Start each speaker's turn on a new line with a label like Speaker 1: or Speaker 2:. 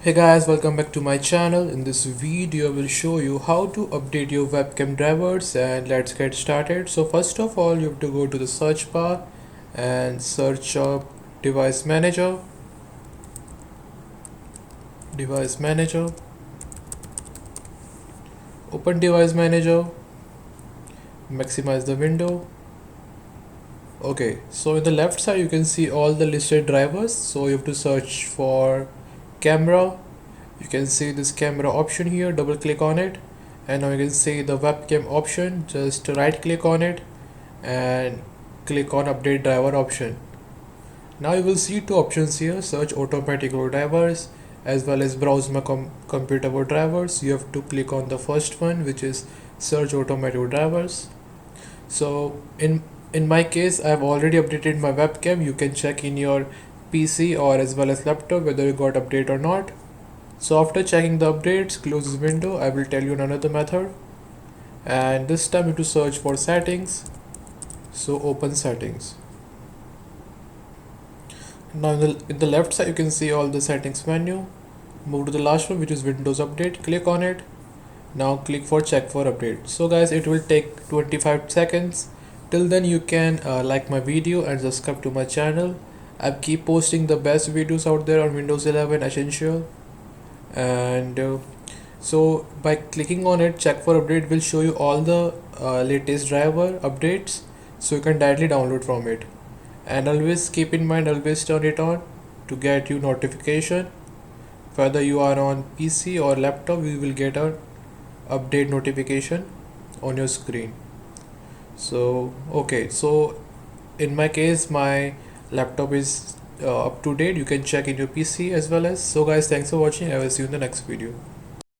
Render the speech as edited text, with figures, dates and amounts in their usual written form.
Speaker 1: Hey guys, welcome back to my channel. In this video I will show you how to update your webcam drivers, and let's get started. So first of all, you have to go to the search bar and search up device manager, device manager, open device manager, maximize the window. Okay, so in the left side you can see all the listed drivers. So you have to search for camera. You can see this camera option here, double click on it, and now you can see the webcam option. Just right click on it and click on update driver option. Now you will see two options here, search automatic drivers as well as browse my computable drivers. You have to click on the first one, which is search automatic drivers. So in my case, I've already updated my webcam. You can check in your PC or as well as laptop whether you got update or not. So after checking the updates, close this window. I will tell you another method, and this time you have to search for settings. So open settings. Now in the left side you can see all the settings menu. Move to the last one, which is Windows Update. Click on it. Now click for check for update. So guys, it will take 25 seconds. Till then you can like my video and subscribe to my channel. I keep posting the best videos out there on Windows 11 Essential. And so by clicking on it, check for update will show you all the latest driver updates, so you can directly download from it. And always keep in mind, always turn it on to get you notification. Whether you are on PC or laptop, you will get a update notification on your screen. So okay, so in my case my laptop is up to date. You can check in your PC as well as. So guys, thanks for watching. I will see you in the next video.